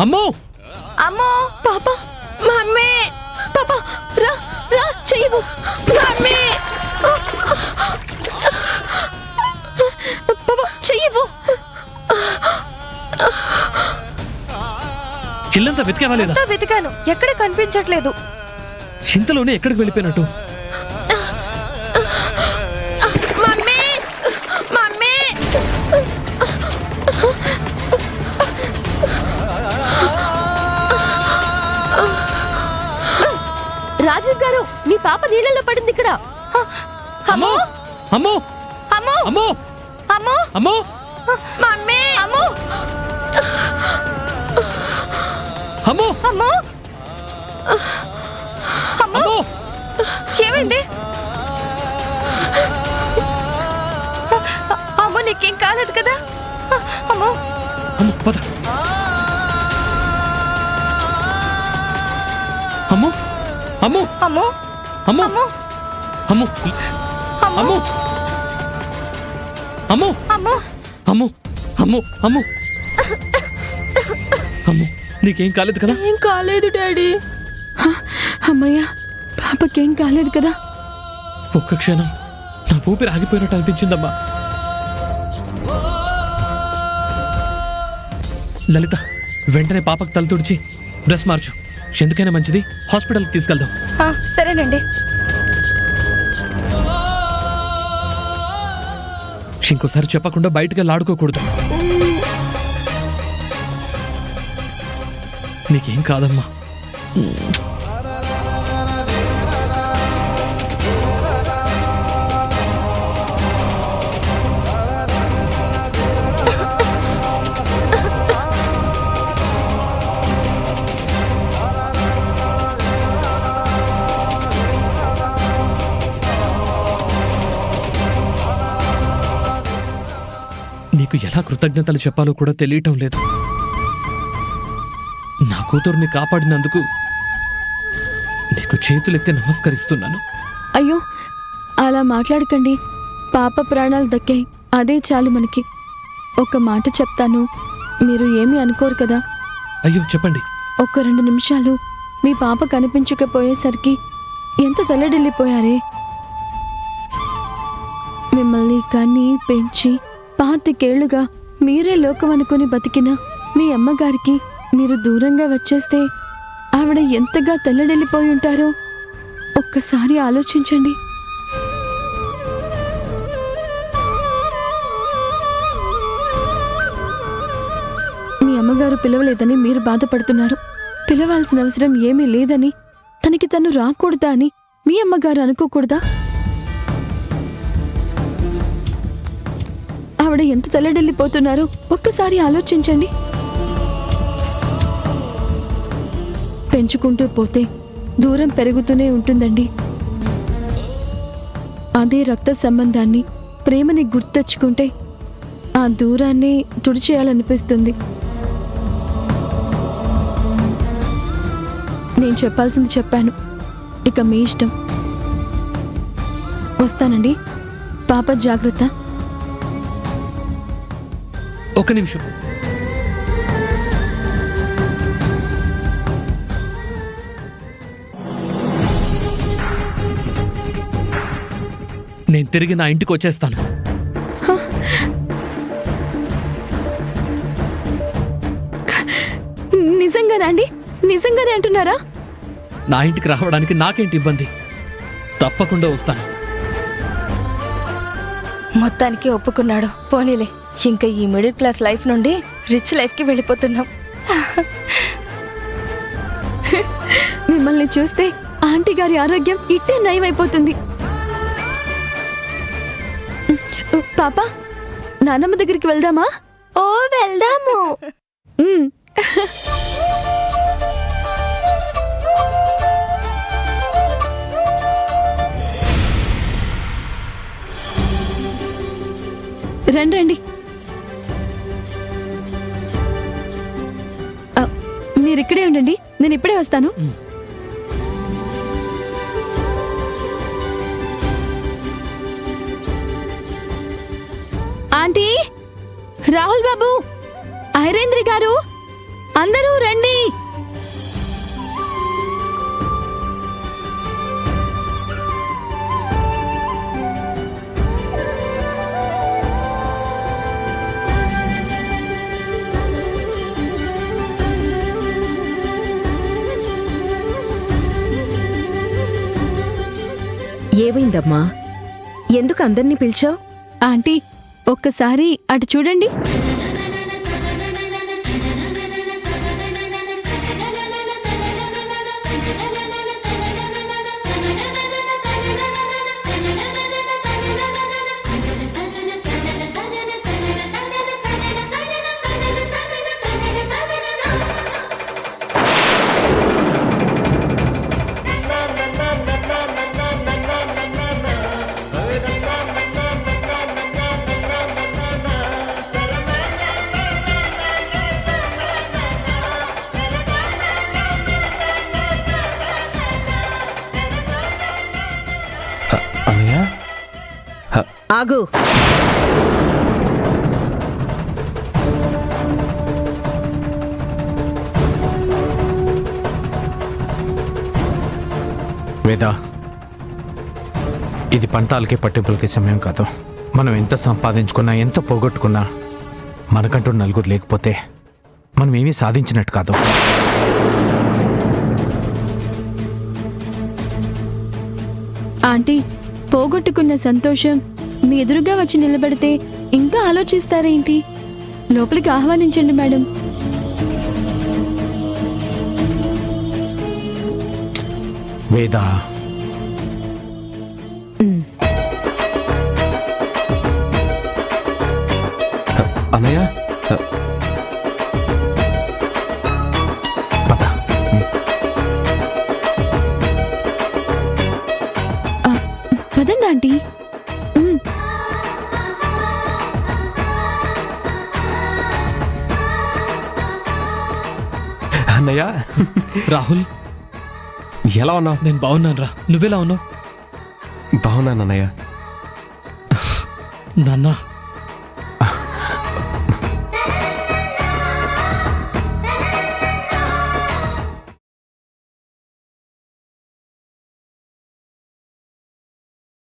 అమ్మో అమ్మో పాప మమ్మీ పాప రా రా చెయ్యవు మమ్మీ పాప చెయ్యవు. ఇల్లంతా వెతికావా లేదా? వెతికాను, ఎక్కడ కనిపించట్లేదు. చింతలోనే ఎక్కడికి వెళ్ళిపోయినట్టు? మమ్మీ మమ్మీ రాజీవ్ గారు, మీ పాప నీళ్ళలో పడింది ఇక్కడ. అమ్మో అమ్మో అమ్మో అమ్మో అమ్మో అమ్మో మమ్మీ అమ్మో అమ్మో అమ్మో అమ్మో అమ్మో ఏమైంది? అమ్మో నీకేం కాలేదు కదా? అమ్మో అమ్మో పద. అమ్మో అమ్మో అమ్మో అమ్మో అమ్మో అమ్మో అమ్మో అమ్మో అమ్మో అమ్మో అమ్మో అమ్మో అమ్మో నీకేం కాలేదు కదా? ఏం కాలేదు డాడీ. అమ్మయ్య, పాపకేం కాలేదు కదా? ఒక్క క్షణం నా ఊపిరి ఆగిపోయినట్టు అనిపించిందమ్మా. లలిత, వెంటనే పాపకు తల తుడిచి డ్రెస్ మార్చు. ఎందుకైనా మంచిది, హాస్పిటల్కి తీసుకెళ్దాం. సరేనండి. ఇంకోసారి చెప్పకుండా బయటకు వెళ్ళి ఆడుకోకూడదు. నీకేం కాదమ్మా. నీకు ఎలా కృతజ్ఞతలు చెప్పాలో కూడా తెలియటం లేదు. నా కూతుర్ని కాపాడినందుకు నీకు చేతులెత్తి నమస్కరిస్తున్నాను. అయ్యో, అలా మాట్లాడకండి. పాప ప్రాణాలు దక్కాయి, అదే చాలు మనకి. ఒక మాట చెప్తాను, మీరు ఏమీ అనుకోరు కదా? అయ్యో చెప్పండి. ఒక్క 2 నిమిషాలు మీ పాప కనిపించకపోయేసరికి ఎంత తల్లడిల్లిపోయారే. మిమ్మల్ని కని పెంచి 25 ఏళ్లుగా మీరే లోకం అనుకుని బతికిన మీ అమ్మగారికి మీరు దూరంగా వచ్చేస్తే ఆవిడ ఎంతగా తల్లడిల్లిపోయి ఉంటారో ఒక్కసారి ఆలోచించండి. మీ అమ్మగారు పిలవలేదని మీరు బాధపడుతున్నారు. పిలవాల్సిన అవసరం ఏమీ లేదని, తనకి తను రాకూడదా అని మీ అమ్మగారు అనుకోకూడదా? ఆవిడ ఎంత తల్లడిల్లిపోతున్నారో ఒక్కసారి ఆలోచించండి. పెంచుకుంటూ పోతే దూరం పెరుగుతూనే ఉంటుందండి. అదే రక్త సంబంధాన్ని, ప్రేమని గుర్తెచ్చుకుంటే ఆ దూరాన్ని తుడిచేయాలనిపిస్తుంది. నేను చెప్పాల్సింది చెప్పాను, ఇక మీ ఇష్టం. వస్తానండి. పాప జాగ్రత్త. ఒక్క నిమిషం. నేను తిరిగి నా ఇంటికి వచ్చేస్తాను. నిజంగానా అండి? నిజంగానే అంటున్నారా? నా ఇంటికి రావడానికి నాకేంటి ఇబ్బంది? తప్పకుండా వస్తాను. మొత్తానికి ఒప్పుకున్నాడు. పోనీలే, ఇంకా ఈ మిడిల్ క్లాస్ లైఫ్ నుండి రిచ్ లైఫ్కి వెళ్ళిపోతున్నాం. మిమ్మల్ని చూస్తే ఆంటీ గారి ఆరోగ్యం ఇట్టే నయమైపోతుంది. పాప, నానమ్మ దగ్గరికి వెళ్దామా? ఓ వెళ్దాము. రండి రండి. మీరిక్కడే ఉండండి, నేను ఇప్పుడే వస్తాను. ఆంటీ, రాహుల్ బాబు, ఐరేంద్రి గారు, అందరూ రండి. ఏమైందమ్మా? ఎందుకు అందర్నీ పిలిచావు? ఆంటీ, ఒక్కసారి అటు చూడండి. అన్నయ్య, ఆగు. వేద, ఇది పంతాలకి పట్టింపులకి సమయం కాదు. మనం ఎంత సంపాదించుకున్నా, ఎంత పోగొట్టుకున్నా, మనకంటూ నలుగురు లేకపోతే మనం ఏమీ సాధించినట్టు కాదు. ఆంటీ, పోగొట్టుకున్న సంతోషం మీ ఎదురుగా వచ్చి నిలబడితే ఇంకా ఆలోచిస్తారేంటి? లోపలికి ఆహ్వానించండి మేడం. వేద, అన్నయ్య, పద. పదండి ఆంటీ. అన్నయ్య, రాహుల్, ఎలా ఉన్నావు? నేను బాగున్నాను రా. నువ్వెలా ఉన్నావు? బాగున్నాను అన్నయ్య. నాన్న,